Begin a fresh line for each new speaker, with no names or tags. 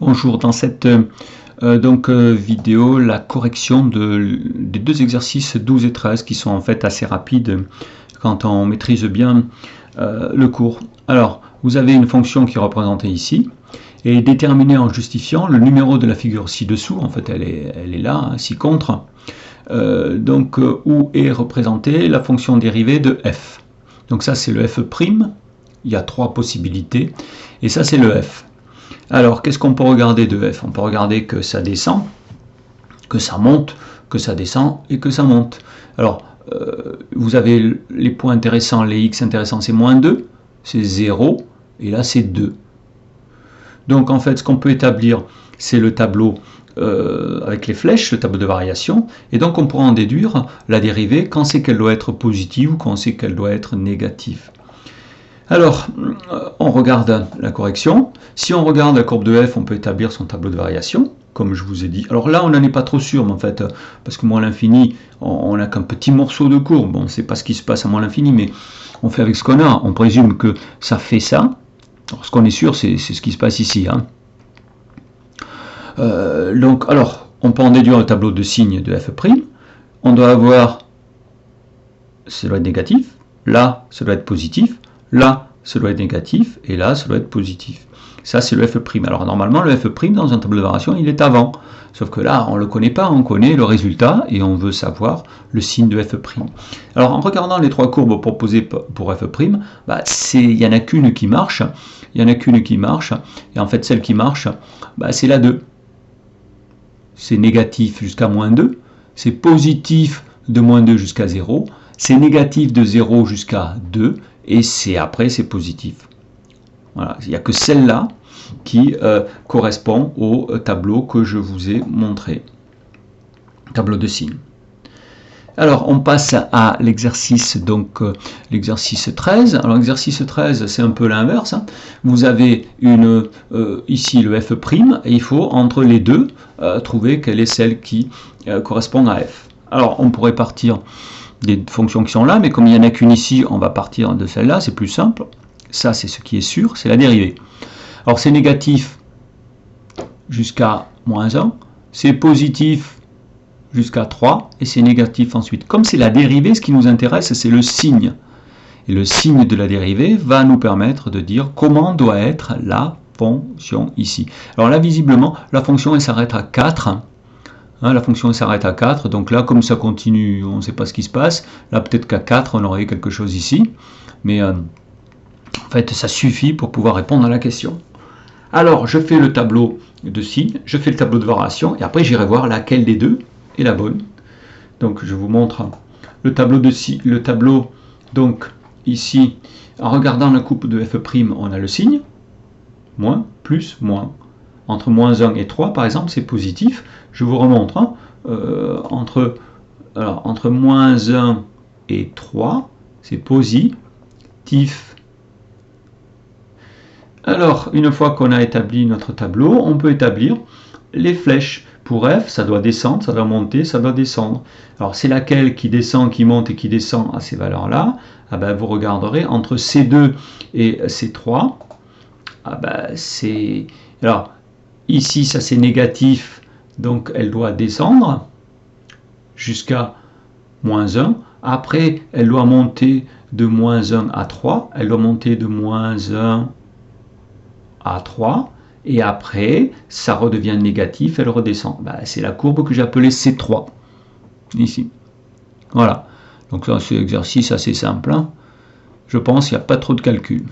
Bonjour, dans cette vidéo, la correction des deux exercices 12 et 13 qui sont en fait assez rapides quand on maîtrise bien le cours. Alors, vous avez une fonction qui est représentée ici et déterminée en justifiant le numéro de la figure ci-dessous, en fait elle est là, hein, ci-contre, où est représentée la fonction dérivée de f. Donc ça c'est le f', il y a trois possibilités, et ça c'est le f. Alors, qu'est-ce qu'on peut regarder de f? On peut regarder que ça descend, que ça monte, que ça descend et que ça monte. Alors, vous avez les points intéressants, les x intéressants, c'est moins 2, c'est 0, et là c'est 2. Donc, en fait, ce qu'on peut établir, c'est le tableau avec les flèches, le tableau de variation, et donc on pourra en déduire la dérivée quand c'est qu'elle doit être positive ou quand c'est qu'elle doit être négative. Alors, on regarde la correction. Si on regarde la courbe de f, on peut établir son tableau de variation, comme je vous ai dit. Alors là, on n'en est pas trop sûr, mais en fait, parce que moins l'infini, on n'a qu'un petit morceau de courbe. On ne sait pas ce qui se passe à moins l'infini, mais on fait avec ce qu'on a. On présume que ça fait ça. Alors, ce qu'on est sûr, c'est ce qui se passe ici. Hein. Alors, on peut en déduire le tableau de signe de f'. On doit avoir, ça doit être négatif. Là, ça doit être positif. Là, ça doit être négatif, et là, ça doit être positif. Ça, c'est le f'. Alors, normalement, le f', dans un tableau de variation, il est avant. Sauf que là, on ne le connaît pas, on connaît le résultat, et on veut savoir le signe de f'. Alors, en regardant les trois courbes proposées pour f', il n'y en a qu'une qui marche. Il n'y en a qu'une qui marche, et en fait, celle qui marche, c'est la 2. C'est négatif jusqu'à moins 2. C'est positif de moins 2 jusqu'à 0. C'est négatif de 0 jusqu'à 2. Et après, c'est positif. Voilà, il n'y a que celle-là qui correspond au tableau que je vous ai montré. Tableau de signes. Alors, on passe à l'exercice, l'exercice 13. Alors, l'exercice 13, c'est un peu l'inverse. Hein. Vous avez ici le f', et il faut, entre les deux, trouver quelle est celle qui correspond à f. Alors, on pourrait partir des fonctions qui sont là, mais comme il n'y en a qu'une ici, on va partir de celle-là, c'est plus simple. Ça, c'est ce qui est sûr, c'est la dérivée. Alors, c'est négatif jusqu'à moins 1, c'est positif jusqu'à 3, et c'est négatif ensuite. Comme c'est la dérivée, ce qui nous intéresse, c'est le signe. Et le signe de la dérivée va nous permettre de dire comment doit être la fonction ici. Alors là, visiblement, la fonction, elle s'arrête à 4. Hein, la fonction s'arrête à 4, donc là, comme ça continue, on ne sait pas ce qui se passe. Là, peut-être qu'à 4, on aurait quelque chose ici. Mais en fait, ça suffit pour pouvoir répondre à la question. Alors, je fais le tableau de signes, je fais le tableau de variation, et après, j'irai voir laquelle des deux est la bonne. Donc, je vous montre le tableau de signes. Le tableau, donc, ici, en regardant la coupe de f', on a le signe. Moins, plus, moins. Entre moins 1 et 3, par exemple, c'est positif. Je vous remontre. Hein, entre moins 1 et 3, c'est positif. Alors, une fois qu'on a établi notre tableau, on peut établir les flèches. Pour f, ça doit descendre, ça doit monter, ça doit descendre. Alors, c'est laquelle qui descend, qui monte et qui descend à ces valeurs-là? Vous regarderez entre C2 et C3. Alors, ici, ça c'est négatif, donc elle doit descendre jusqu'à moins 1. Après, elle doit monter de moins 1 à 3. Elle doit monter de moins 1 à 3. Et après, ça redevient négatif, elle redescend. C'est la courbe que j'ai appelée C3. Ici. Voilà. Donc là, c'est un exercice assez simple. Hein. Je pense qu'il n'y a pas trop de calcul.